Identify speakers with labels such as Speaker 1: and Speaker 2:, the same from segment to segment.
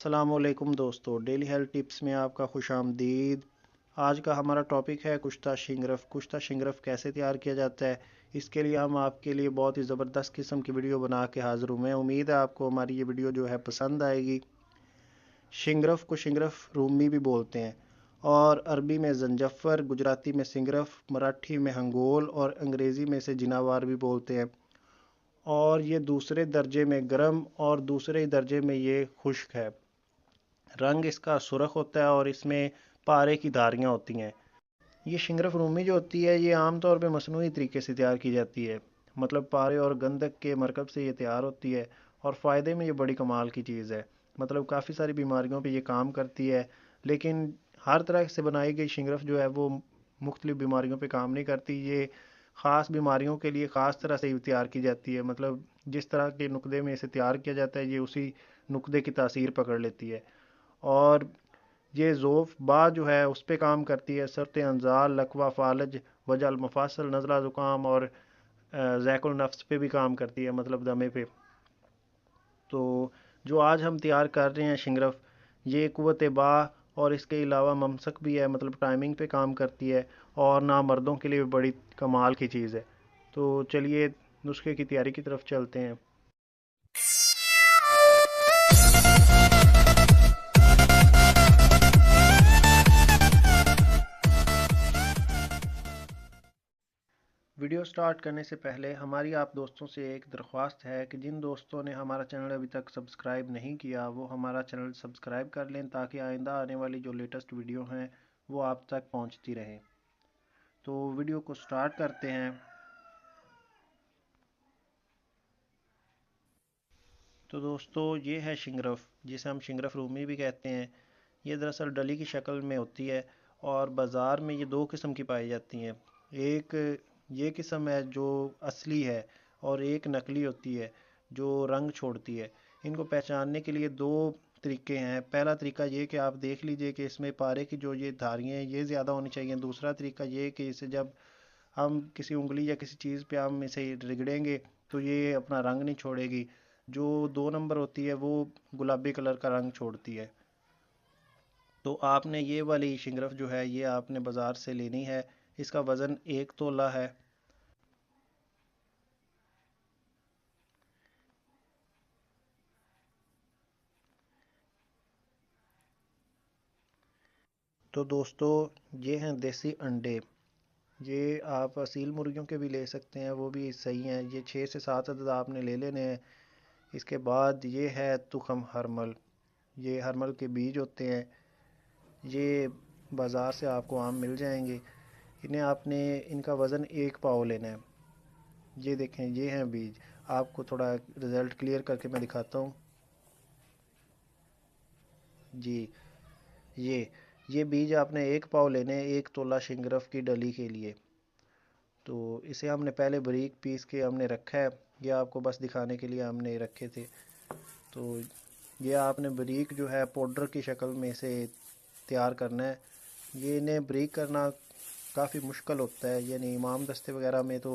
Speaker 1: अस्सलामुअलैकुम दोस्तों, daily health tips में आपका खुशामदीद। आज का हमारा टॉपिक है कुश्ता शिंगरफ। कुश्ता शिंगरफ कैसे तैयार किया जाता है, इसके लिए हम आपके लिए बहुत ही ज़बरदस्त किस्म की वीडियो बना के हाज़िर हूँ। मैं उम्मीद है आपको हमारी ये वीडियो जो है पसंद आएगी। शिंगरफ को शिंगरफ रूमी भी बोलते हैं और अरबी में जंजफ़र, गुजराती में सिंगरफ, मराठी में हंगोल और अंग्रेज़ी में से जिनावार भी बोलते हैं। और ये दूसरे दर्जे में गर्म और दूसरे दर्जे में ये खुश्क है। रंग इसका सुर्ख होता है और इसमें पारे की धारियाँ होती हैं। ये शिंगरफ रूमी जो होती है ये आम तौर पे मसनूई तरीके से तैयार की जाती है। मतलब पारे और गंधक के मरकब से ये तैयार होती है और फ़ायदे में ये बड़ी कमाल की चीज़ है। मतलब काफ़ी सारी बीमारियों पे ये काम करती है। लेकिन हर तरह से बनाई गई शिंगरफ जो है वो मुख्तलिफ बीमारियों पे काम नहीं करती। ये ख़ास बीमारियों के लिए ख़ास तरह से तैयार की जाती है। मतलब जिस तरह के नुकदे में इसे तैयार किया जाता है ये उसी नुकदे की तासीर पकड़ लेती है। और ये ज़ोफ़ बा जो है उस पे काम करती है। सरत अंज़ाल, लकवा फ़ालज, वजल मफासल, नज़ला ज़ुकाम और ज़ैकुल नफ्स पे भी काम करती है, मतलब दमे पे। तो जो आज हम तैयार कर रहे हैं शिंगरफ, ये कुव्वत बा और इसके अलावा ममसक भी है, मतलब टाइमिंग पे काम करती है और ना मर्दों के लिए भी बड़ी कमाल की चीज़ है। तो चलिए नुस्खे की तैयारी की तरफ चलते हैं। वीडियो स्टार्ट करने से पहले हमारी आप दोस्तों से एक दरख्वास्त है कि जिन दोस्तों ने हमारा चैनल अभी तक सब्सक्राइब नहीं किया वो हमारा चैनल सब्सक्राइब कर लें ताकि आइंदा आने वाली जो लेटेस्ट वीडियो हैं वो आप तक पहुंचती रहें। तो वीडियो को स्टार्ट करते हैं। तो दोस्तों ये है शिंगरफ, जिसे हम शिंगरफ रूमी भी कहते हैं। ये दरअसल डली की शक्ल में होती है और बाज़ार में ये दो किस्म की पाई जाती हैं। एक ये किस्म है जो असली है और एक नकली होती है जो रंग छोड़ती है। इनको पहचानने के लिए दो तरीके हैं। पहला तरीका ये कि आप देख लीजिए कि इसमें पारे की जो ये धारियाँ हैं ये ज़्यादा होनी चाहिए। दूसरा तरीका ये कि इसे जब हम किसी उंगली या किसी चीज़ पे हम इसे रगड़ेंगे तो ये अपना रंग नहीं छोड़ेगी। जो 2 नंबर होती है वो गुलाबी कलर का रंग छोड़ती है। तो आपने ये वाली शिंगरफ जो है ये आपने बाज़ार से लेनी है। इसका वज़न 1 तोला है। तो दोस्तों ये हैं देसी अंडे। ये आप असील मुर्गियों के भी ले सकते हैं, वो भी सही हैं। ये 6 से 7 अदद आपने ले लेने हैं। इसके बाद ये है तुखम हरमल। ये हरमल के बीज होते हैं। ये बाज़ार से आपको आम मिल जाएंगे। इन्हें आपने इनका वज़न 1 पाव लेना है। ये देखें ये हैं बीज। आपको थोड़ा रिज़ल्ट क्लियर करके मैं दिखाता हूँ। जी, ये ये बीज आपने 1 पाव लेने हैं 1 तोला शिंगरफ की डली के लिए। तो इसे हमने पहले बारीक पीस के हमने रखा है। ये आपको बस दिखाने के लिए हमने रखे थे। तो ये आपने बारीक जो है पाउडर की शक्ल में इसे तैयार करना है। ये इन्हें बारीक करना काफ़ी मुश्किल होता है, यानी इमाम दस्ते वगैरह में तो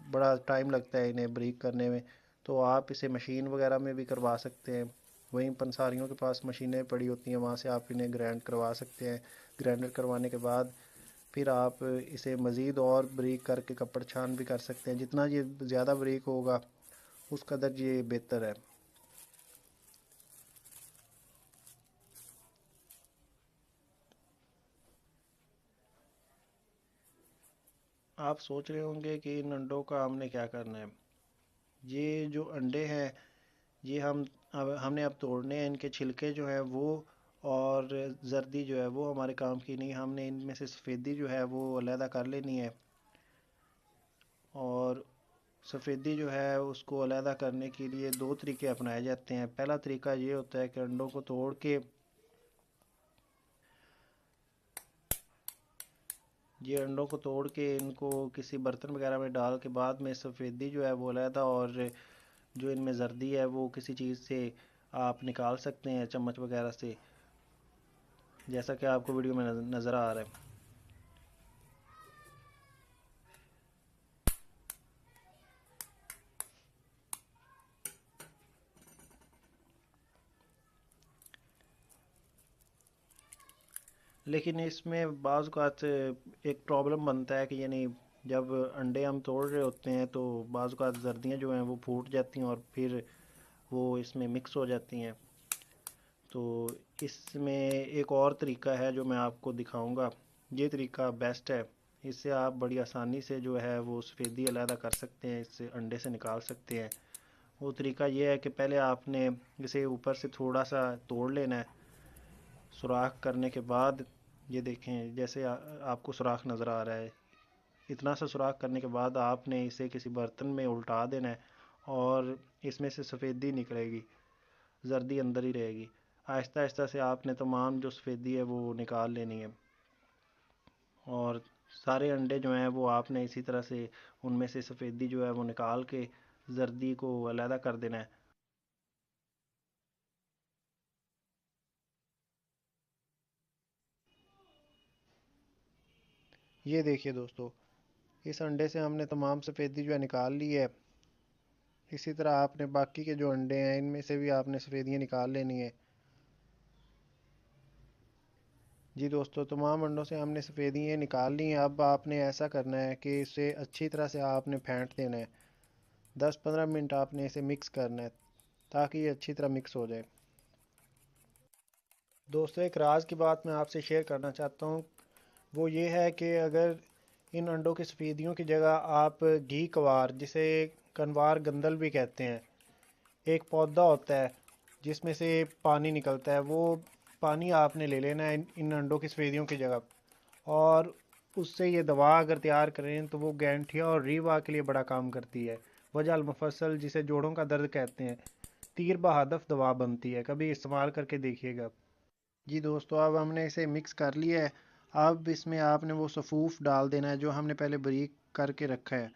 Speaker 1: बड़ा टाइम लगता है इन्हें ब्रेक करने में। तो आप इसे मशीन वगैरह में भी करवा सकते हैं। वहीं पंसारियों के पास मशीनें पड़ी होती हैं, वहाँ से आप इन्हें ग्राइंड करवा सकते हैं। ग्राइंडर करवाने के बाद फिर आप इसे मज़ीद और ब्रीक करके कपड़ छान भी कर सकते हैं। जितना ये ज़्यादा ब्रीक होगा उस कदर ये बेहतर है। आप सोच रहे होंगे कि इन अंडों का हमने क्या करना है। ये जो अंडे हैं ये अब हमने अब तोड़ने हैं। इनके छिलके जो है वो और जर्दी जो है वो हमारे काम की नहीं। हमने इनमें से सफ़ेदी जो है वो अलहदा कर लेनी है। और सफ़ेदी जो है उसको अलहदा करने के लिए दो तरीके अपनाए जाते हैं। पहला तरीका ये होता है कि अंडों को तोड़ के ये अंडों को तोड़ के इनको किसी बर्तन वगैरह में डाल के बाद में सफ़ेदी जो है वो अलहदा और जो इनमें जर्दी है वो किसी चीज़ से आप निकाल सकते हैं, चम्मच वगैरह से, जैसा कि आपको वीडियो में नज़र आ रहा है। लेकिन इसमें बाज़ औक़ात एक प्रॉब्लम बनता है कि यानी जब अंडे हम तोड़ रहे होते हैं तो बाज़ औक़ात जर्दियाँ जो हैं वो फूट जाती हैं और फिर वो इसमें मिक्स हो जाती हैं। तो इसमें एक और तरीका है जो मैं आपको दिखाऊंगा। ये तरीका बेस्ट है। इससे आप बड़ी आसानी से जो है वो सफ़ेदी अलहदा कर सकते हैं, इससे अंडे से निकाल सकते हैं। वो तरीका ये है कि पहले आपने इसे ऊपर से थोड़ा सा तोड़ लेना है। सुराख करने के बाद ये देखें, जैसे आपको सुराख नज़र आ रहा है, इतना सा सुराख करने के बाद आपने इसे किसी बर्तन में उल्टा देना है और इसमें से सफ़ेदी निकलेगी, जर्दी अंदर ही रहेगी। आहिस्ता आहिस्ता से आपने तमाम जो सफ़ेदी है वो निकाल लेनी है और सारे अंडे जो हैं वो आपने इसी तरह से उनमें से सफ़ेदी जो है वो निकाल के जर्दी को अलहदा कर देना है। ये देखिए दोस्तों, इस अंडे से हमने तमाम सफ़ेदी जो है निकाल ली है। इसी तरह आपने बाकी के जो अंडे हैं इनमें से भी आपने सफ़ेदियाँ निकाल लेनी है। जी दोस्तों, तमाम अंडों से हमने सफ़ेदियाँ निकाल ली हैं। अब आपने ऐसा करना है कि इसे अच्छी तरह से आपने फेंट देना है। 10-15 मिनट आपने इसे मिक्स करना है ताकि ये अच्छी तरह मिक्स हो जाए। दोस्तों, एक राज की बात मैं आपसे शेयर करना चाहता हूँ। वो ये है कि अगर इन अंडों की सफ़ेदियों की जगह आप घी कवार, जिसे कनवार गंदल भी कहते हैं, एक पौधा होता है जिसमें से पानी निकलता है, वो पानी आपने ले लेना है इन अंडों की सफ़ेदियों की जगह। और उससे ये दवा अगर तैयार करें तो वो गैंठिया और रीवा के लिए बड़ा काम करती है। वजह मुफसल, जिसे जोड़ों का दर्द कहते हैं, तीर बहादफ दवा बनती है। कभी इस्तेमाल करके देखिएगा। जी दोस्तों, अब हमने इसे मिक्स कर लिया है। अब इसमें आपने वो सफ़ूफ डाल देना है जो हमने पहले बारीक करके रखा है।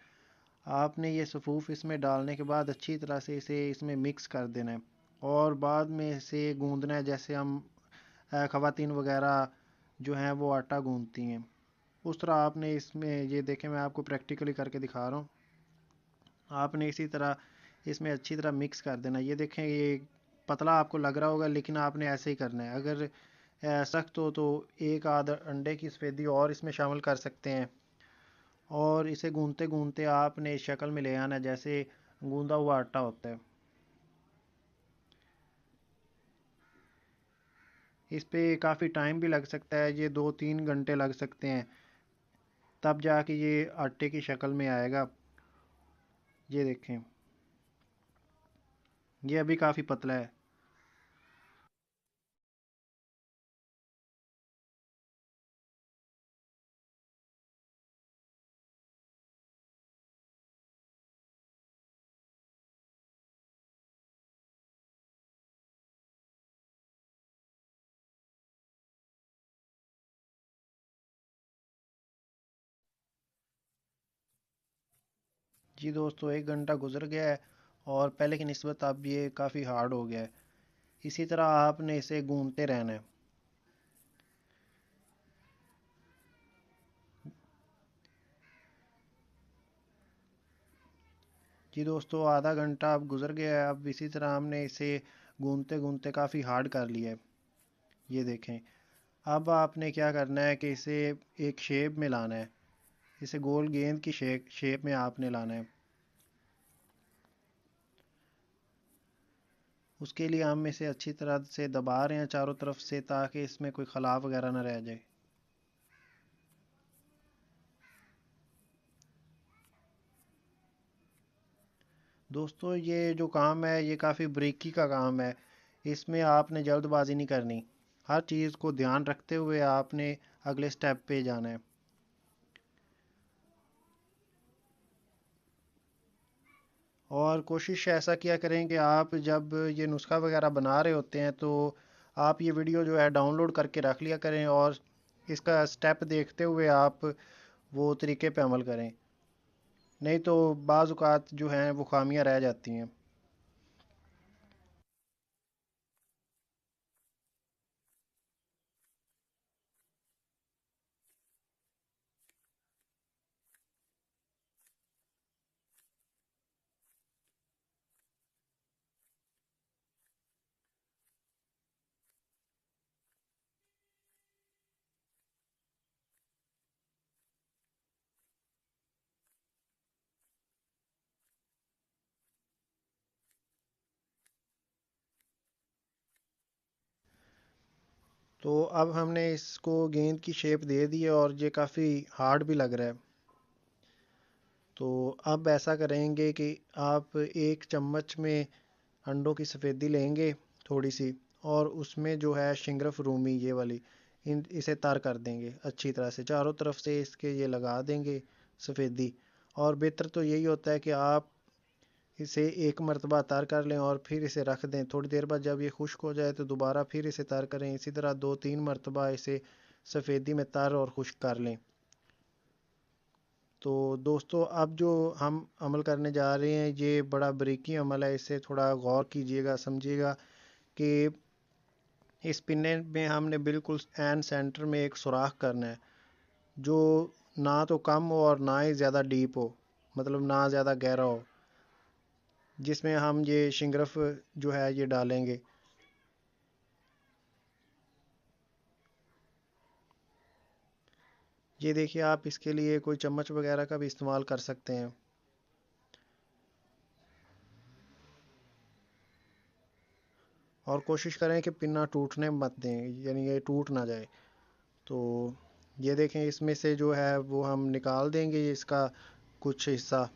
Speaker 1: आपने ये सफ़ूफ इसमें डालने के बाद अच्छी तरह से इसे इसमें मिक्स कर देना है और बाद में इसे गूंदना है, जैसे हम ख़वातीन वगैरह जो हैं वो आटा गूंदती हैं, उस तरह आपने इसमें, ये देखें मैं आपको प्रैक्टिकली करके दिखा रहा हूँ। आपने इसी तरह इसमें अच्छी तरह मिक्स कर देना। ये देखें, ये पतला आपको लग रहा होगा लेकिन आपने ऐसे ही करना है। अगर सख्त हो तो एक आध अंडे की सफ़ेदी और इसमें शामिल कर सकते हैं और इसे गूंदते गूंदते आपने इस शक्ल में ले आना है जैसे गूंदा हुआ आटा होता है। इस पे काफ़ी टाइम भी लग सकता है, ये 2-3 घंटे लग सकते हैं, तब जाके ये आटे की शक्ल में आएगा। ये देखें, ये अभी काफ़ी पतला है। जी दोस्तों, 1 घंटा गुजर गया है और पहले की निस्बत अब ये काफ़ी हार्ड हो गया है। इसी तरह आपने इसे गूंदते रहना है। जी दोस्तों, आधा घंटा अब गुजर गया है। अब इसी तरह हमने इसे गूंदते गूंदते काफ़ी हार्ड कर लिया है। ये देखें, अब आपने क्या करना है कि इसे एक शेप में लाना है। इसे गोल गेंद की शेप में आपने लाना है। उसके लिए हम इसे अच्छी तरह से दबा रहे हैं चारों तरफ से ताकि इसमें कोई खलाफ वगैरह ना रह जाए। दोस्तों, ये जो काम है ये काफ़ी बारीकी का काम है। इसमें आपने जल्दबाजी नहीं करनी। हर चीज़ को ध्यान रखते हुए आपने अगले स्टेप पे जाना है। और कोशिश ऐसा किया करें कि आप जब ये नुस्खा वगैरह बना रहे होते हैं तो आप ये वीडियो जो है डाउनलोड करके रख लिया करें और इसका स्टेप देखते हुए आप वो तरीके पे अमल करें। नहीं तो बाज़ औक़ात जो हैं वो खामियां रह जाती हैं। तो अब हमने इसको गेंद की शेप दे दी है और ये काफ़ी हार्ड भी लग रहा है। तो अब ऐसा करेंगे कि आप एक चम्मच में अंडों की सफ़ेदी लेंगे थोड़ी सी, और उसमें जो है शिंगरफ रूमी ये वाली, इसे तर कर देंगे अच्छी तरह से, चारों तरफ से इसके ये लगा देंगे सफ़ेदी। और बेहतर तो यही होता है कि आप इसे एक मरतबा तर कर लें और फिर इसे रख दें। थोड़ी देर बाद जब ये खुश्क हो जाए तो दोबारा फिर इसे तर करें। इसी तरह 2-3 मरतबा इसे सफ़ेदी में तर और खुश्क कर लें। तो दोस्तों, अब जो हम अमल करने जा रहे हैं ये बड़ा बारीकी अमल है, इसे थोड़ा गौर कीजिएगा, समझिएगा कि इस पिन्ने में हमने बिल्कुल एन सेंटर में एक सुराख करना है, जो ना तो कम हो और ना ही ज़्यादा डीप हो, मतलब ना ज़्यादा गहरा हो, जिसमें हम ये शिंगरफ जो है ये डालेंगे। ये देखिए, आप इसके लिए कोई चम्मच वगैरह का भी इस्तेमाल कर सकते हैं। और कोशिश करें कि पिन्ना टूटने मत दें, यानी ये टूट ना जाए। तो ये देखें, इसमें से जो है वो हम निकाल देंगे इसका कुछ हिस्सा,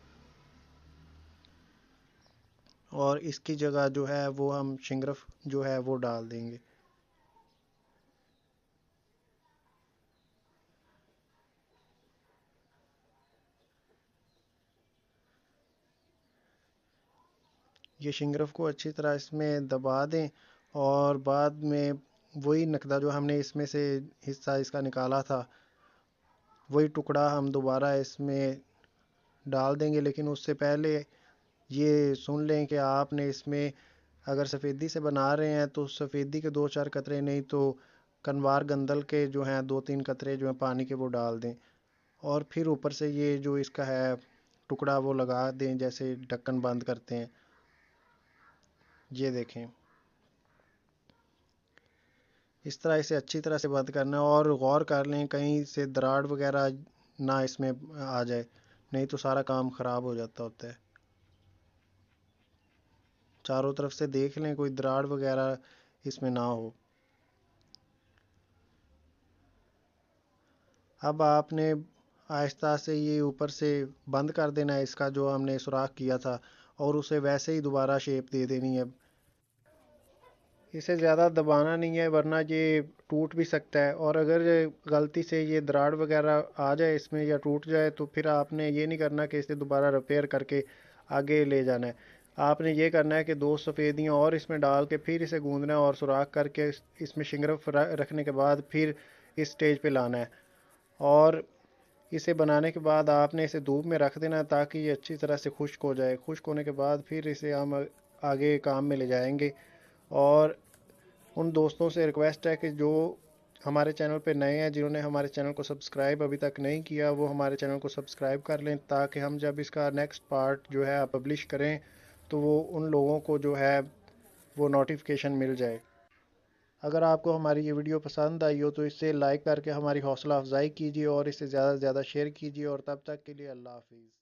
Speaker 1: और इसकी जगह जो है वो हम शिंगरफ जो है वो डाल देंगे। ये शिंगरफ को अच्छी तरह इसमें दबा दें, और बाद में वही नकदा जो हमने इसमें से हिस्सा इसका निकाला था, वही टुकड़ा हम दोबारा इसमें डाल देंगे। लेकिन उससे पहले ये सुन लें कि आपने इसमें अगर सफ़ेदी से बना रहे हैं तो सफ़ेदी के 2-4 कतरे, नहीं तो कनवार गंदल के जो हैं 2-3 कतरे जो हैं पानी के, वो डाल दें। और फिर ऊपर से ये जो इसका है टुकड़ा वो लगा दें, जैसे ढक्कन बंद करते हैं। ये देखें, इस तरह इसे अच्छी तरह से बंद करना है, और गौर कर लें कहीं से दरार वगैरह ना इसमें आ जाए, नहीं तो सारा काम ख़राब हो जाता होता है। चारों तरफ से देख लें कोई दरार वगैरह इसमें ना हो। अब आपने आहिस्ता से ये ऊपर से बंद कर देना है इसका जो हमने सुराख किया था, और उसे वैसे ही दोबारा शेप दे देनी है। इसे ज़्यादा दबाना नहीं है, वरना ये टूट भी सकता है। और अगर गलती से ये दरार वगैरह आ जाए इसमें या टूट जाए, तो फिर आपने ये नहीं करना कि इसे दोबारा रिपेयर करके आगे ले जाना है। आपने ये करना है कि 2 सफ़ेदियाँ और इसमें डाल के फिर इसे गूंदना है, और सुराख करके इसमें शिंगरफ रखने के बाद फिर इस स्टेज पे लाना है। और इसे बनाने के बाद आपने इसे धूप में रख देना, ताकि ये अच्छी तरह से खुश्क हो जाए। खुश्क होने के बाद फिर इसे हम आगे काम में ले जाएंगे। और उन दोस्तों से रिक्वेस्ट है कि जो हमारे चैनल पे नए हैं, जिन्होंने हमारे चैनल को सब्सक्राइब अभी तक नहीं किया, वो हमारे चैनल को सब्सक्राइब कर लें, ताकि हम जब इसका नेक्स्ट पार्ट जो है पब्लिश करें तो वो उन लोगों को जो है वो नोटिफिकेशन मिल जाए। अगर आपको हमारी ये वीडियो पसंद आई हो तो इसे लाइक करके हमारी हौसला अफजाई कीजिए, और इसे ज़्यादा से ज़्यादा शेयर कीजिए। और तब तक के लिए अल्लाह हाफिज़।